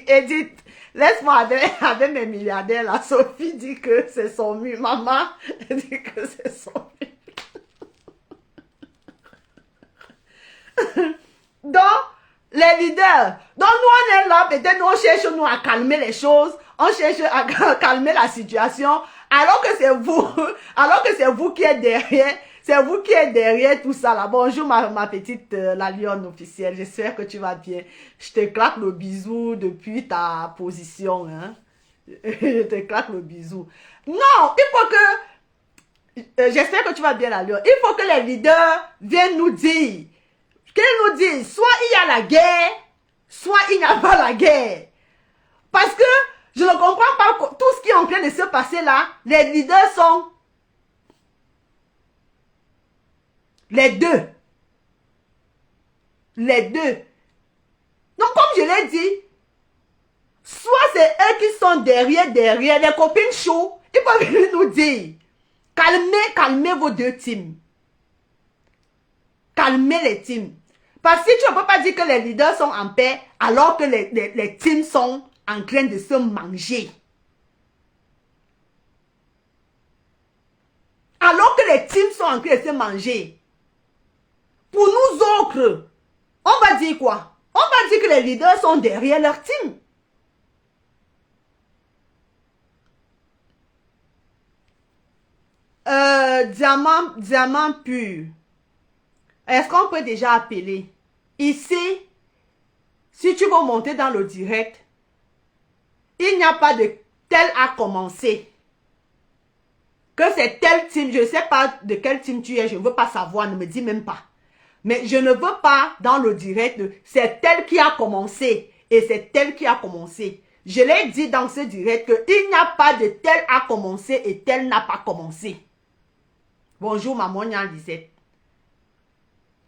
Edith, laisse-moi avec mes milliardaires là. Sophie dit que c'est son mur. Maman dit que c'est son mur. Donc, les leaders, donc nous on est là, peut-être nous on cherche nous à calmer les choses, on cherche à calmer la situation, alors que c'est vous qui êtes derrière, c'est vous qui êtes derrière tout ça là. Bonjour ma petite la lionne officielle, j'espère que tu vas bien. Je te claque le bisou depuis ta position, hein. Je te claque le bisou. Non, il faut que, j'espère que tu vas bien la lionne, il faut que les leaders viennent nous dire. Qu'ils nous disent, soit il y a la guerre, soit il n'y a pas la guerre. Parce que je ne comprends pas tout ce qui est en train de se passer là. Les leaders sont les deux. Les deux. Donc comme je l'ai dit, soit c'est eux qui sont derrière, les copines chauds, ils peuvent venir nous dire, calmez vos deux teams. Calmez les teams. Parce que tu ne peux pas dire que les leaders sont en paix alors que les teams sont en train de se manger. Alors que les teams sont en train de se manger. Pour nous autres, on va dire quoi? On va dire que les leaders sont derrière leur team. Diamant pur. Est-ce qu'on peut déjà appeler? Ici, si tu veux monter dans le direct, il n'y a pas de tel a commencé. Que c'est tel team, je ne sais pas de quel team tu es, je ne veux pas savoir, ne me dis même pas. Mais je ne veux pas dans le direct, c'est tel qui a commencé et c'est tel qui a commencé. Je l'ai dit dans ce direct qu'il n'y a pas de tel a commencé et tel n'a pas commencé. Bonjour maman Lisette.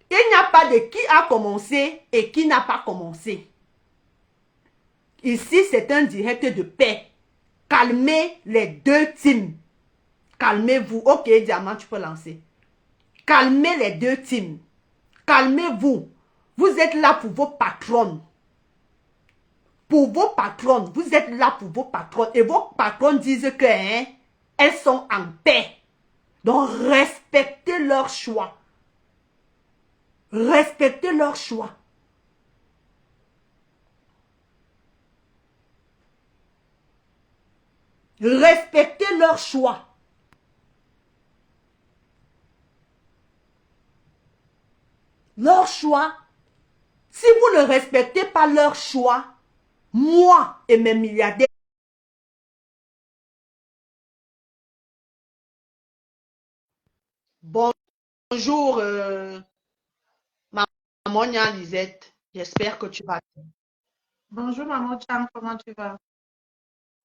Il n'y a pas de qui a commencé et qui n'a pas commencé. Ici, c'est un direct de paix. Calmez les deux teams. Calmez-vous. Ok, Diamant, tu peux lancer. Calmez les deux teams. Calmez-vous. Vous êtes là pour vos patronnes. Pour vos patronnes. Vous êtes là pour vos patronnes. Et vos patronnes disent que elles sont en paix. Donc, respectez leur choix. Respectez leur choix. Respectez leur choix. Leur choix. Si vous ne respectez pas leur choix, moi et mes milliardaires, bon. Bonjour, maman Nya Lisette. J'espère que tu vas Bonjour maman Cham, comment tu vas?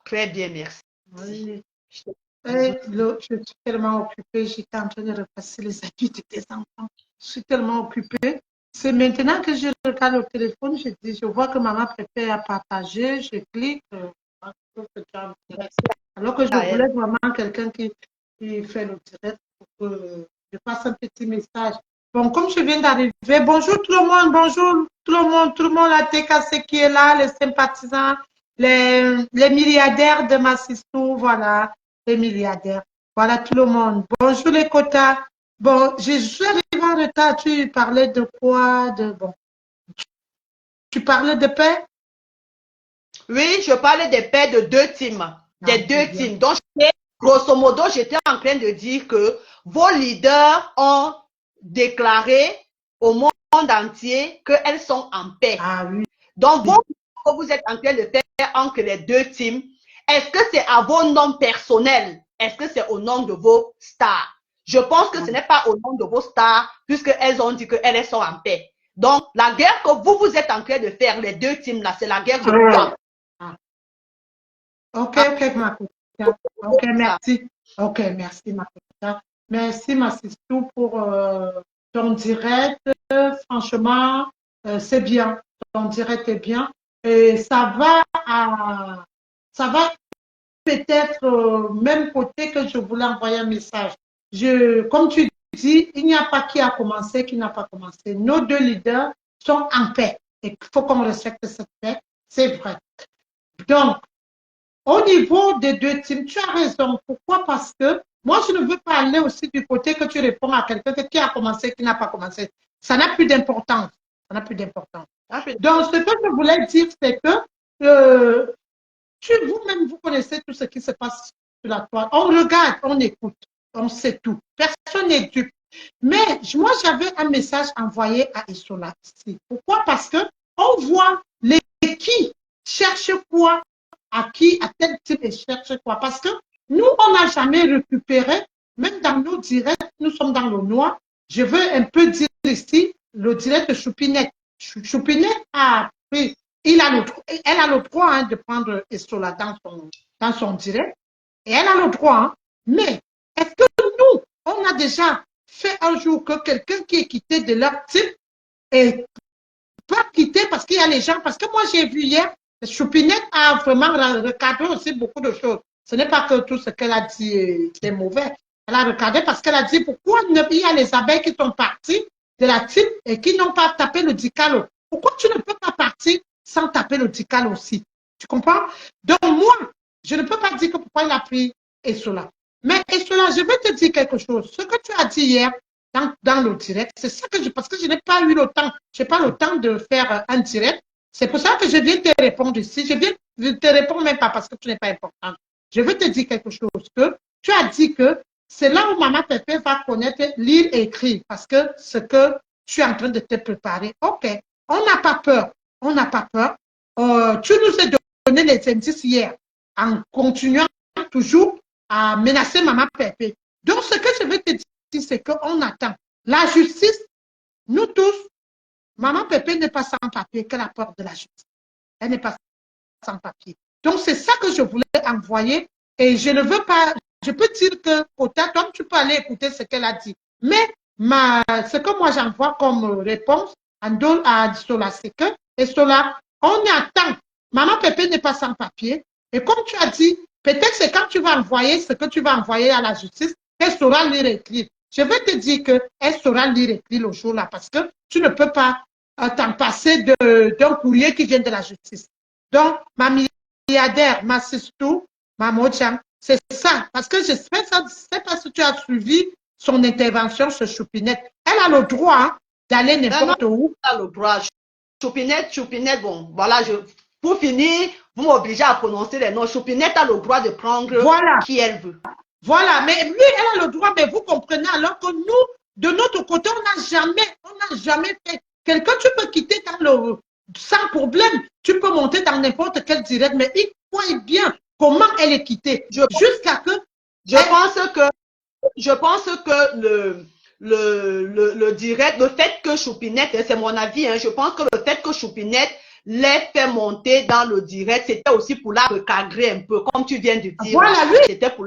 très bien, merci. Oui. Je te- Je suis tellement occupée, j'étais en train de repasser les habitudes des enfants. Je suis tellement occupée. C'est maintenant que je regarde le téléphone, je vois que maman prépare à partager, je clique. Alors que je à elle. voulais vraiment quelqu'un qui fait le direct pour que je passe un petit message. Bon, comme je viens d'arriver, bonjour tout le monde, bonjour tout le monde, la TKC qui est là, les sympathisants, les milliardaires de Massistou, voilà, les milliardaires. Voilà tout le monde. Bonjour les quotas. Bon, je suis arrivée en retard, tu parlais de quoi? Bon, tu parlais de paix? Oui, je parlais des pères de deux teams, Ah, des c'est deux bien. teams. Donc, grosso modo, j'étais en train de dire que vos leaders ont déclaré au monde entier qu'elles sont en paix. Ah oui. Donc, vous êtes en train de faire entre les deux teams, est-ce que c'est à vos noms personnels? Est-ce que c'est au nom de vos stars? Je pense que ce n'est pas au nom de vos stars, puisqu'elles ont dit qu'elles sont en paix. Donc, la guerre que vous êtes en train de faire, les deux teams là, c'est la guerre de quoi? Ah, ok, Ah, ok, Makuta. Ok, ça. merci. Ok, merci, Makuta. Merci, Massistou, pour ton direct. Franchement, c'est bien. Ton direct est bien. Et ça va peut-être même côté que je voulais envoyer un message. Comme tu dis, il n'y a pas qui a commencé, qui n'a pas commencé. Nos deux leaders sont en paix. Et il faut qu'on respecte cette paix. C'est vrai. Donc, au niveau des deux teams, tu as raison. Pourquoi? Parce que moi, je ne veux pas aller aussi du côté que tu réponds à quelqu'un qui a commencé, qui n'a pas commencé. Ça n'a plus d'importance. Ça n'a plus d'importance. Donc, ce que je voulais dire, c'est que euh, vous-même, vous connaissez tout ce qui se passe sur la toile. On regarde, on écoute, on sait tout. Personne n'est dupe. Mais moi, j'avais un message envoyé à Isola ici. Pourquoi? Parce que on voit les qui cherchent quoi, à qui, à tel type et cherche quoi. Parce que nous, on n'a jamais récupéré, même dans nos directs, nous sommes dans le noir. Je veux un peu dire ici le direct de Choupinette. Choupinette a pris elle a le droit hein, de prendre Estola dans son direct. Et elle a le droit. Hein. Mais est-ce que nous, on a déjà fait un jour que quelqu'un qui est quitté de leur type et pas quitté parce qu'il y a les gens. Parce que moi, j'ai vu hier, Choupinette a vraiment recadré aussi beaucoup de choses. Ce n'est pas que tout ce qu'elle a dit est mauvais. Elle a recadré parce qu'elle a dit pourquoi il y a les abeilles qui sont parties de la type et qui n'ont pas tapé le dicalo. Pourquoi tu ne peux pas partir sans taper le dicalo aussi? Tu comprends? Donc, moi, je ne peux pas dire que pourquoi il a pris Essola. Mais Essola, je vais te dire quelque chose. Ce que tu as dit hier, dans le direct. C'est ça que parce que je n'ai pas eu le temps, je n'ai pas le temps de faire un direct. C'est pour ça que je viens te répondre ici. Je te réponds même pas parce que tu n'es pas important. Je veux te dire quelque chose que tu as dit que c'est là où Maman Pépé va connaître, lire et écrire parce que ce que tu es en train de te préparer. OK, on n'a pas peur. On n'a pas peur. Tu nous as donné les indices hier en continuant toujours à menacer Maman Pépé. Donc, ce que je veux te dire, c'est qu'on attend. La justice, nous tous, Maman Pépé n'est pas sans papier, qu'elle apporte de la justice. Elle n'est pas sans papier. Donc, c'est ça que je voulais envoyer. Et je ne veux pas, je peux dire que, toi, tu peux aller écouter ce qu'elle a dit. Mais ce que moi j'envoie comme réponse à Sola, c'est que, et Sola, on attend. Maman Pépé n'est pas sans papier. Et comme tu as dit, peut-être c'est quand tu vas envoyer ce que tu vas envoyer à la justice, qu'elle saura lire et écrire. Je veux te dire qu'elle saura lire et écrire le jour-là parce que tu ne peux pas t'en passer d'un courrier qui vient de la justice. Donc, ma milliardaire, ma Sistou, ma Mocham, c'est ça. Parce que je ne sais pas si tu as suivi son intervention sur Choupinette. Elle a le droit hein, d'aller n'importe où. Elle a le droit. Choupinette, bon, voilà, pour finir, vous m'obligez à prononcer les noms. Choupinette a le droit de prendre voilà. qui elle veut. Voilà, mais lui, elle a le droit, mais vous comprenez, alors que nous, de notre côté, on n'a jamais fait. Quelqu'un, tu peux quitter sans problème, tu peux monter dans n'importe quel direct, mais il voit bien comment elle est quittée. Jusqu'à que. Je pense que le direct, le fait que Choupinette, c'est mon avis, hein, je pense que le fait que Choupinette l'ait fait monter dans le direct, c'était aussi pour la recadrer un peu, comme tu viens de dire. Voilà, lui, c'était pour